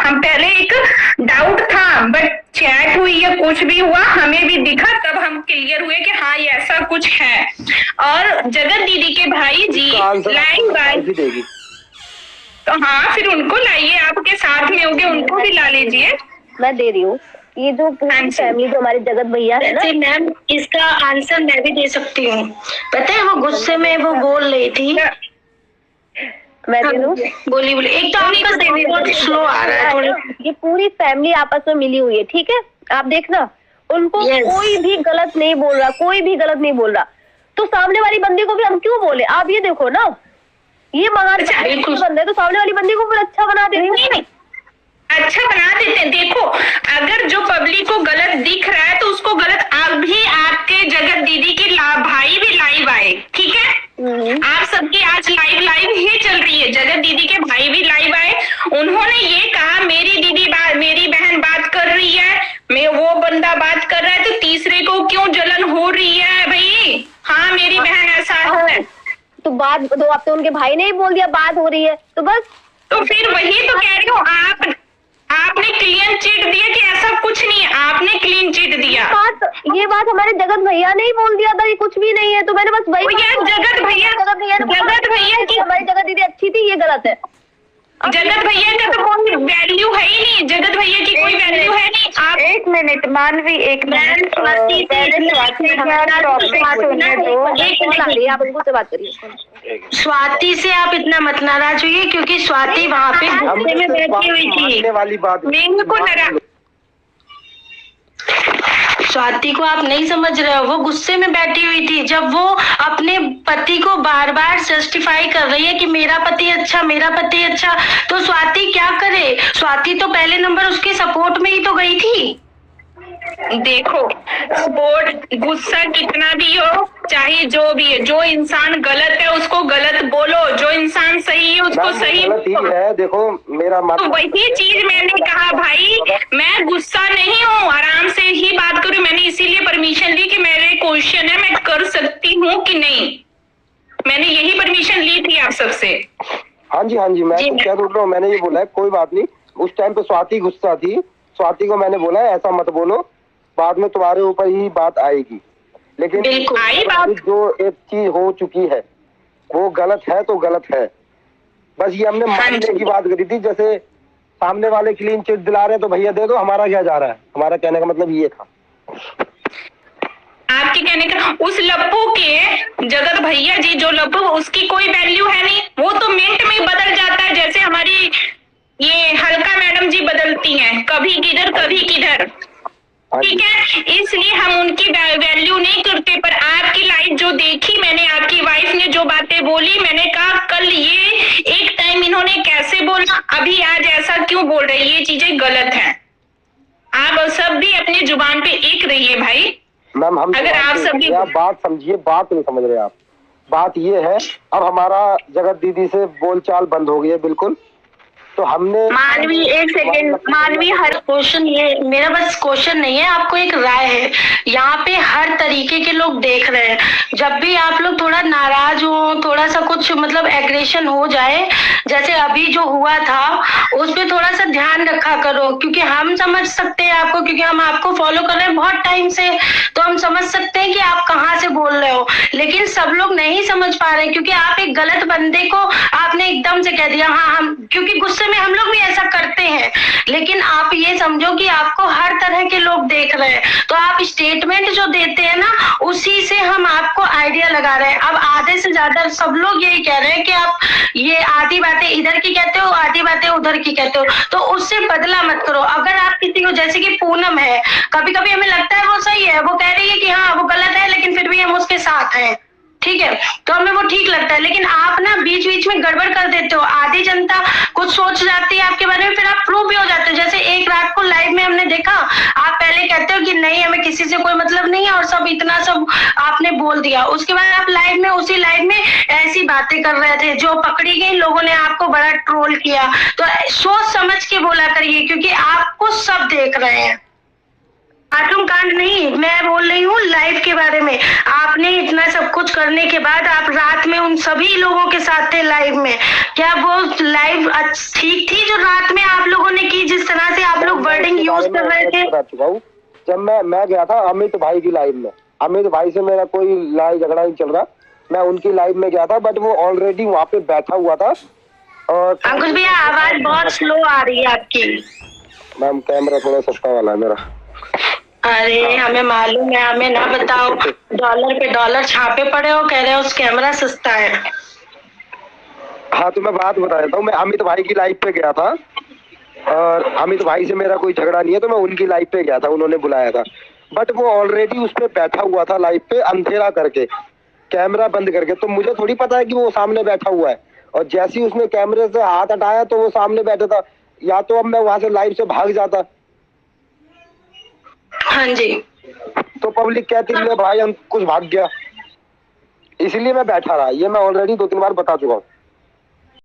हम पहले एक डाउट था, बट चैट हुई या कुछ भी हुआ हमें भी दिखा, तब हम क्लियर हुए कि हाँ ये ऐसा कुछ है। और जगत दीदी के भाई जी लाइन बाय, तो हाँ फिर उनको लाइए, आपके साथ में होंगे, उनको भी ला लीजिए। मैं दे रही हूँ। ये जो पूरी फैमिली जो हमारे जगत भैया है ना मैम, इसका आंसर मैं भी दे सकती हूँ। पता है वो गुस्से में वो बोल रही थी, मैं दे दूँ? बोली बोली। एक तो आपका स्लो आ रहा है थोड़ा। ये पूरी फैमिली आपस में मिली हुई है, ठीक है, आप देखना उनको कोई भी गलत नहीं बोल रहा, कोई भी गलत नहीं बोल रहा, तो सामने वाली बंदी को भी हम क्यों बोले? आप ये देखो ना, ये महान बंदे तो सामने वाली बंदी को फिर अच्छा बना देते हैं, अच्छा बना देते हैं। देखो अगर जो पब्लिक को गलत दिख रहा है तो उसको गलत, अभी आपके जगत दीदी के भाई भी लाइव आए, ठीक है, आप सबकी आज लाइव ही चल रही है, जगत दीदी के भाई भी लाइव आए, उन्होंने ये कहा मेरी बहन बात कर रही है, मैं वो बंदा बात कर रहा है, तो तीसरे को क्यों जलन हो रही है भाई? हाँ मेरी बहन ऐसा है, तो बात तो आप तो उनके भाई ने ही बोल दिया बात हो रही है, तो बस, तो फिर वही तो कह रही हूँ, आपने क्लीन चिट दिया कि ऐसा कुछ नहीं है, आपने क्लीन चिट दिया। ये बात हमारे जगत भैया ने ही बोल दिया था, ये कुछ भी नहीं है, तो मैंने बस वही जगत भैया की हमारी जगत दीदी अच्छी थी, ये गलत है। जगत भैया का तो कोई वैल्यू है ही नहीं, जगत भैया की कोई वैल्यू है नहीं। आप एक मिनट मानवी, एक मिनट, आप उनको से बात करिए। स्वाति से आप इतना मत नाराज हुई, क्योंकि स्वाति वहाँ पे गुस्से में बैठी हुई थी। वाली बात स्वाति को आप नहीं समझ रहे हो, वो गुस्से में बैठी हुई थी। जब वो अपने पति को बार बार जस्टिफाई कर रही है कि मेरा पति अच्छा, मेरा पति अच्छा, तो स्वाति क्या करे? स्वाति तो पहले नंबर उसके सपोर्ट में ही तो गई थी। देखो सपोर्ट, गुस्सा कितना भी हो, चाहे जो भी है, जो इंसान गलत है उसको गलत बोलो, जो इंसान सही है उसको सही है। देखो मेरा तो वही चीज मैंने कहा भाई, मैं गुस्सा नहीं हूँ, आराम से ही बात करूँ, मैंने इसीलिए परमिशन ली कि मेरे क्वेश्चन है, मैं कर सकती हूँ कि नहीं, मैंने यही परमिशन ली थी आप सबसे। हाँ जी मैं तो क्या बोल रहा हूँ, मैंने ये बोला है कोई बात नहीं, उस टाइम पे स्वाति गुस्सा थी, स्वाति को मैंने बोला है ऐसा मत बोलो, बाद में तुम्हारे ऊपर ही बात आएगी, लेकिन जो एक चीज हो चुकी है वो गलत है तो गलत है, बस ये हमने मानने की बात करी थी। जैसे सामने वाले क्लीन चिट दिला रहे तो भैया दे दो, हमारा क्या जा रहा है, हमारा कहने का मतलब ये था। आपके कहने का उस लप्पू के जगत भैया जी, जो लप्पू उसकी कोई वैल्यू है नहीं, वो तो मिनट में बदल जाता है, जैसे हमारी ये हल्का मैडम जी बदलती हैं, कभी किधर कभी किधर, ठीक है, इसलिए हम उनकी वैल्यू नहीं करते। पर आपकी लाइफ जो देखी मैंने, आपकी वाइफ ने जो बातें बोली, मैंने कहा कल ये एक टाइम इन्होंने कैसे बोला, अभी आज ऐसा क्यों बोल रहे, ये चीजें गलत हैं। आप सब भी अपनी जुबान पे एक रहिए भाई। मैम हम अगर आप सभी बात समझिए, बात नहीं समझ रहे आप। बात ये है, अब हमारा जगत दीदी से बोलचाल बंद हो गई है बिल्कुल, तो हमने मानवी एक सेकेंड, मानवी हर क्वेश्चन, ये मेरा बस क्वेश्चन नहीं है, आपको एक राय है। यहाँ पे हर तरीके के लोग देख रहे हैं, जब भी आप लोग थोड़ा नाराज हो, थोड़ा सा कुछ मतलब एग्रेशन हो जाए, जैसे अभी जो हुआ था उस पे थोड़ा सा ध्यान रखा करो, क्योंकि हम समझ सकते हैं आपको, क्योंकि हम आपको फॉलो कर रहे हैं बहुत टाइम से, तो हम समझ सकते हैं कि आप कहाँ से बोल रहे हो, लेकिन सब लोग नहीं समझ पा रहे, क्योंकि आप एक गलत बंदे को आपने एकदम से कह दिया। हाँ, हम क्योंकि गुस्से में हम लोग भी ऐसा करते हैं, लेकिन आप ये समझो कि आपको हर तरह के लोग देख रहे हैं, तो आप स्टेटमेंट जो देते हैं ना, उसी से हम आपको आइडिया लगा रहे हैं। अब आधे से ज्यादा सब लोग यही कह रहे हैं कि आप ये आधी बातें इधर की कहते हो, आधी बातें उधर की कहते हो, तो उससे बदला मत करो। अगर आप किसी को, जैसे कि पूनम है, कभी कभी हमें लगता है वो सही है, वो कह रही है कि हाँ वो गलत है, लेकिन फिर भी हम उसके साथ हैं, ठीक है, तो हमें वो ठीक लगता है, लेकिन आप ना बीच बीच में गड़बड़ कर देते हो, आधी जनता कुछ सोच जाती है आपके बारे में, फिर आप प्रूव भी हो जाते हो। जैसे एक रात को लाइव में हमने देखा, आप पहले कहते हो कि नहीं हमें किसी से कोई मतलब नहीं है, और सब इतना सब आपने बोल दिया, उसके बाद आप लाइव में, उसी लाइव में ऐसी बातें कर रहे थे जो पकड़ी गई, लोगों ने आपको बड़ा ट्रोल किया। तो सोच समझ के बोला करिए, क्योंकि आपको सब देख रहे हैं। आटम कांड नहीं, मैं बोल रही हूँ लाइव के बारे में। आपने इतना सब कुछ करने के बाद आप रात में उन सभी लोगों के साथ थे लाइव में, क्या वो लाइव ठीक थी जो रात में आप लोगों ने की, जिस उस समय के बता चुका हूँ। जब मैं गया था अमित भाई की लाइव में, अमित भाई से मेरा कोई लड़ाई झगड़ा नहीं चल रहा, मैं उनकी लाइव में गया था, बट वो ऑलरेडी वहाँ पे बैठा हुआ था। और अंकुश भैया आवाज बहुत स्लो आ रही है आपकी। मैम कैमरा थोड़ा सस्ता वाला है मेरा। अरे हमें मालूम है, हमें ना बताओ, डॉलर पे डॉलर छापे पड़े हो, कह रहे हो उस कैमरा सस्ता है। हाँ तो मैं बात बता देता हूँ, मैं अमित भाई की लाइव पे गया था और अमित भाई से मेरा कोई झगड़ा नहीं है, तो मैं उनकी लाइव पे गया था, उन्होंने बुलाया था, बट वो ऑलरेडी उस पे बैठा हुआ था लाइव पे, अंधेरा करके, कैमरा बंद करके। तो मुझे थोड़ी पता है कि वो सामने बैठा हुआ है, और जैसे ही उसने कैमरे से हाथ हटाया तो वो सामने बैठा था, या तो अब मैं वहां से लाइव से भाग जाता। हाँ जी। तो पब्लिक कहती है भाई हम कुछ भाग गया, इसलिए मैं बैठा रहा। ये मैं ऑलरेडी 2-3 बार बता चुका हूँ।